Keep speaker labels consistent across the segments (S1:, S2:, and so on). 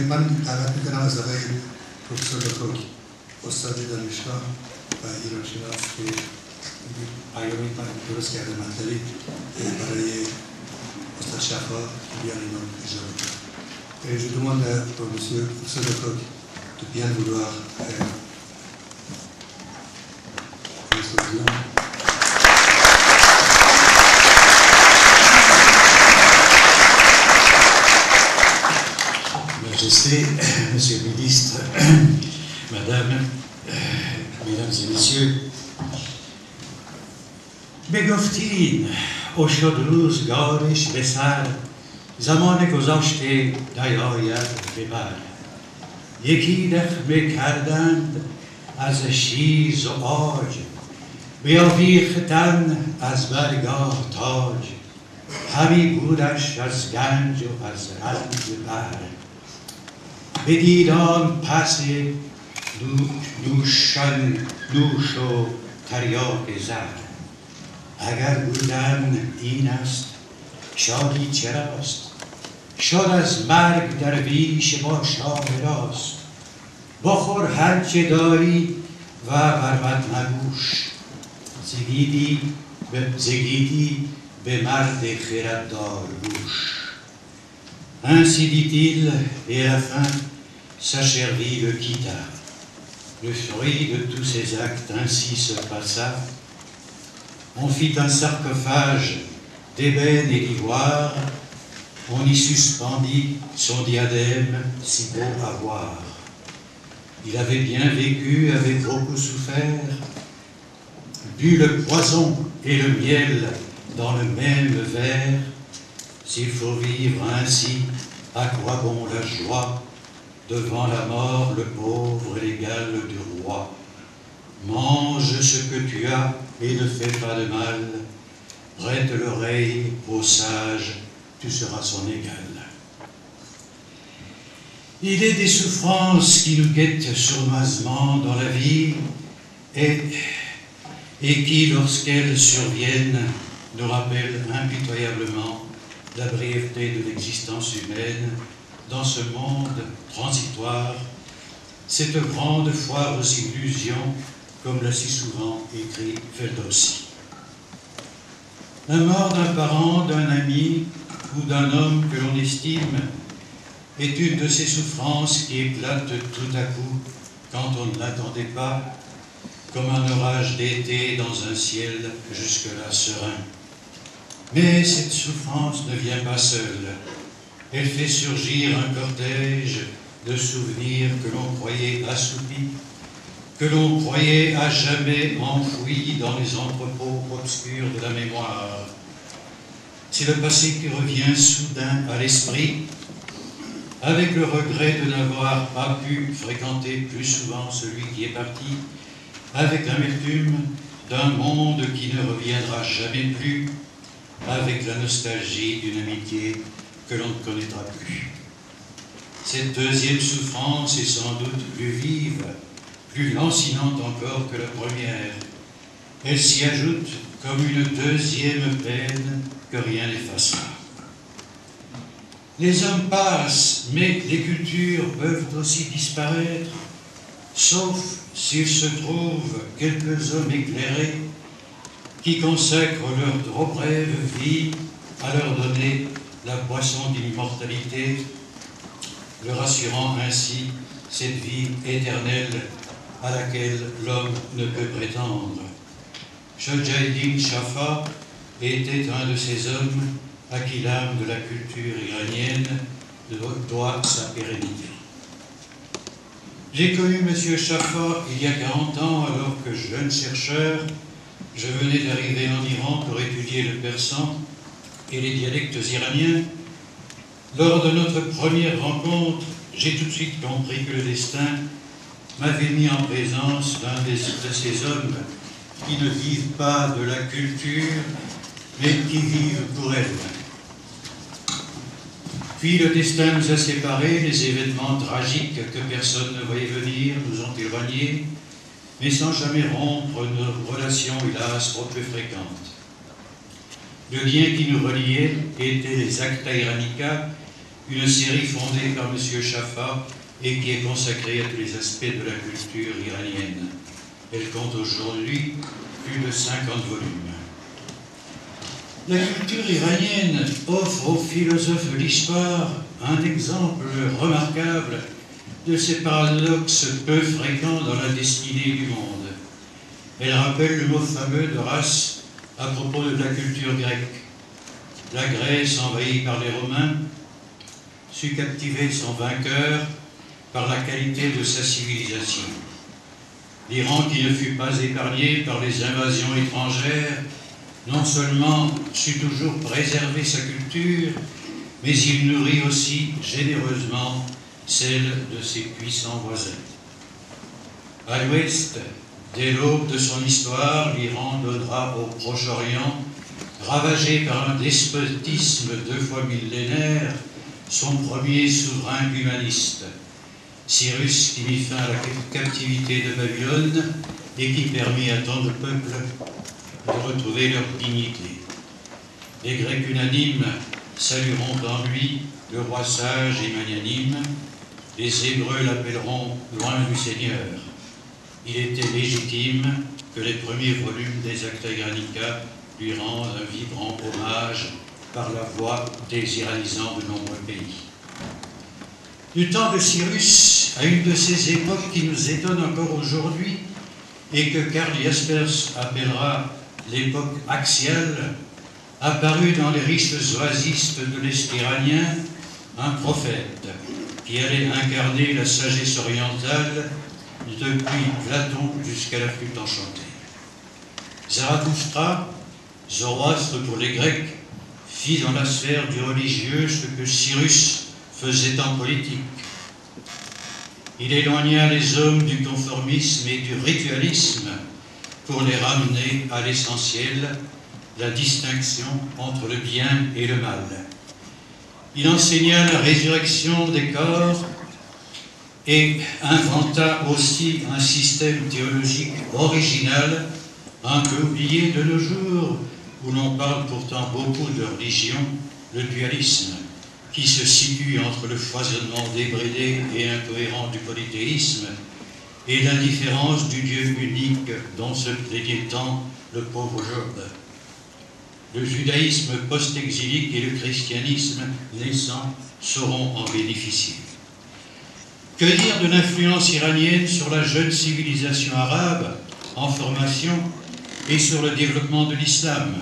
S1: من دعوت میکنم از آقای پروفسور لوکوک استاد دانشگاه و ایرانشناس که پیامی درست کرده مطلبی برای استاد شفا بیان اینو اجرا بکنم. Je demande au monsieur professeur Lecoq de bien vouloir
S2: Majesté, Monsieur le Ministre, Madame, Mesdames et Messieurs, بگفتین او شد روزگارش به سر زمان گذاشته نیاید به بر یکی دخمه کردند از شیز و عاج بیاویختن از برگاه تاج همی بودش از گنج و از رنج بر بدیدان پس نوش و تریاک زر اگر بودن این است شادی چراست شاد از مرگ درویش با شاه راست بخور هرچه داری و برمت نگوش زگیدی به مرد خرددار گوش. Ainsi dit-il, et à la fin, sa chère vie le quitta. Le fruit de tous ses actes ainsi se passa. On fit un sarcophage d'ébène et d'ivoire, on y suspendit son diadème si beau à voir. Il avait bien vécu, avait beaucoup souffert, bu le poison et le miel dans le même verre. S'il faut vivre ainsi, à quoi bon la joie? Devant la mort, le pauvre est l'égal du roi. Mange ce que tu as et ne fais pas de mal. Prête l'oreille au sage, tu seras son égal. Il est des souffrances qui nous guettent sournoisement dans la vie et qui, lorsqu'elles surviennent, nous rappellent impitoyablement la brièveté de l'existence humaine dans ce monde transitoire, cette grande foire aux illusions, comme l'a si souvent écrit Ferdowsi. La mort d'un parent, d'un ami ou d'un homme que l'on estime est une de ces souffrances qui éclatent tout à coup quand on ne l'attendait pas, comme un orage d'été dans un ciel jusque-là serein. Mais cette souffrance ne vient pas seule. Elle fait surgir un cortège de souvenirs que l'on croyait assoupis, que l'on croyait à jamais enfouis dans les entrepôts obscurs de la mémoire. C'est le passé qui revient soudain à l'esprit, avec le regret de n'avoir pas pu fréquenter plus souvent celui qui est parti, avec l'amertume d'un monde qui ne reviendra jamais plus, avec la nostalgie d'une amitié que l'on ne connaîtra plus. Cette deuxième souffrance est sans doute plus vive, plus lancinante encore que la première. Elle s'y ajoute comme une deuxième peine que rien n'effacera. Les hommes passent, mais les cultures peuvent aussi disparaître, sauf s'il se trouve quelques hommes éclairés qui consacrent leur trop brève vie à leur donner la boisson d'immortalité, leur assurant ainsi cette vie éternelle à laquelle l'homme ne peut prétendre. Shojaiddin Shafa était un de ces hommes à qui l'âme de la culture iranienne doit sa pérennité. J'ai connu M. Shafa il y a 40 ans, alors que jeune chercheur, je venais d'arriver en Iran pour étudier le persan et les dialectes iraniens. Lors de notre première rencontre, j'ai tout de suite compris que le destin m'avait mis en présence d'un de ces hommes qui ne vivent pas de la culture, mais qui vivent pour elle. Puis le destin nous a séparés, les événements tragiques que personne ne voyait venir nous ont éloignés, mais sans jamais rompre nos relations, hélas, trop peu fréquentes. Le lien qui nous reliait était les Acta Iranica, une série fondée par M. Chaffa et qui est consacrée à tous les aspects de la culture iranienne. Elle compte aujourd'hui plus de 50 volumes. La culture iranienne offre aux philosophes de l'histoire un exemple remarquable de ces paradoxes peu fréquents dans la destinée du monde. Elle rappelle le mot fameux d'Horace à propos de la culture grecque. La Grèce, envahie par les Romains, sut captiver son vainqueur par la qualité de sa civilisation. L'Iran, qui ne fut pas épargné par les invasions étrangères, non seulement sut toujours préserver sa culture, mais il nourrit aussi généreusement celle de ses puissants voisins. À l'ouest, dès l'aube de son histoire, l'Iran donnera au Proche-Orient, ravagé par un despotisme 2 fois millénaire, son premier souverain humaniste, Cyrus, qui mit fin à la captivité de Babylone et qui permit à tant de peuples de retrouver leur dignité. Les Grecs unanimes salueront en lui le roi sage et magnanime. Les Hébreux l'appelleront loin du Seigneur. Il était légitime que les premiers volumes des Acta Iranica lui rendent un vibrant hommage par la voix des iranisants de nombreux pays. Du temps de Cyrus à une de ces époques qui nous étonnent encore aujourd'hui et que Karl Jaspers appellera l'époque axiale, apparut dans les riches oasis de l'Est iranien un prophète qui allait incarner la sagesse orientale depuis Platon jusqu'à la flûte enchantée. Zarathustra, Zoroastre pour les Grecs, fit dans la sphère du religieux ce que Cyrus faisait en politique. Il éloigna les hommes du conformisme et du ritualisme pour les ramener à l'essentiel, la distinction entre le bien et le mal. Il enseigna la résurrection des corps et inventa aussi un système théologique original, un peu oublié de nos jours, où l'on parle pourtant beaucoup de religion, le dualisme, qui se situe entre le foisonnement débridé et incohérent du polythéisme et l'indifférence du Dieu unique dont se plaignait tant le pauvre Job. Le judaïsme post-exilique et le christianisme naissant sauront en bénéficier. Que dire de l'influence iranienne sur la jeune civilisation arabe en formation et sur le développement de l'islam?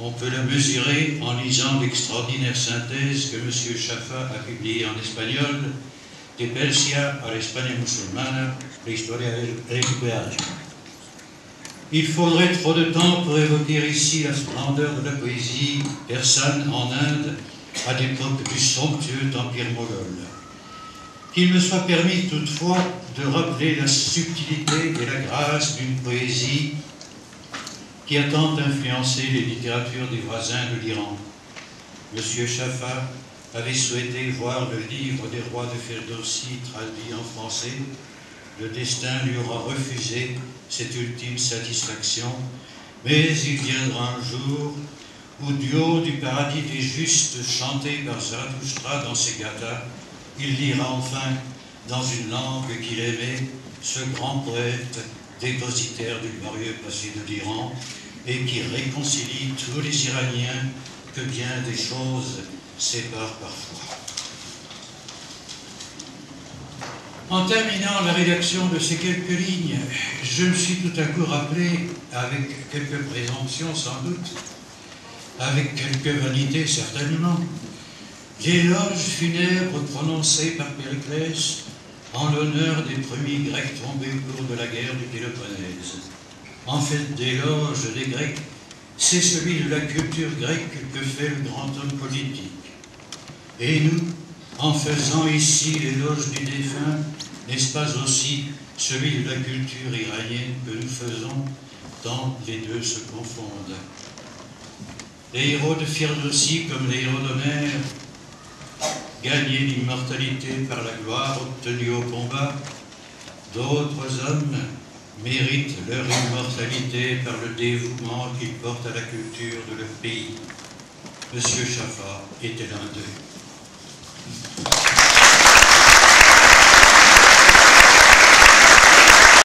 S2: On peut la mesurer en lisant l'extraordinaire synthèse que M. Chaffa a publiée en espagnol, De Persia a l'Espagne musulmana, la historia recuperada. Il faudrait trop de temps pour évoquer ici la splendeur de la poésie persane en Inde à l'époque du somptueux empire moghol. Qu'il me soit permis toutefois de rappeler la subtilité et la grâce d'une poésie qui a tant influencé les littératures des voisins de l'Iran. M. Chaffa avait souhaité voir le livre des rois de Ferdowsi traduit en français. Le destin lui aura refusé cette ultime satisfaction, mais il viendra un jour où, du haut du paradis des justes, chanté par Zarathustra dans ses gathas, il lira enfin, dans une langue qu'il aimait, ce grand poète dépositaire du glorieux passé de l'Iran et qui réconcilie tous les Iraniens que bien des choses séparent parfois. En terminant la rédaction de ces quelques lignes, je me suis tout à coup rappelé, avec quelques présomptions sans doute, avec quelques vanités certainement, l'éloge funèbre prononcé par Périclès en l'honneur des premiers Grecs tombés au cours de la guerre du Péloponnèse. En fait, l'éloge des Grecs, c'est celui de la culture grecque que fait le grand homme politique. Et nous, en faisant ici l'éloge du défunt, n'est-ce pas aussi celui de la culture iranienne que nous faisons, tant les deux se confondent? Les héros de Ferdowsi, comme les héros d'Homère, gagné l'immortalité par la gloire obtenue au combat. D'autres hommes méritent leur immortalité par le dévouement qu'ils portent à la culture de leur pays. Monsieur Chaffat était l'un d'eux.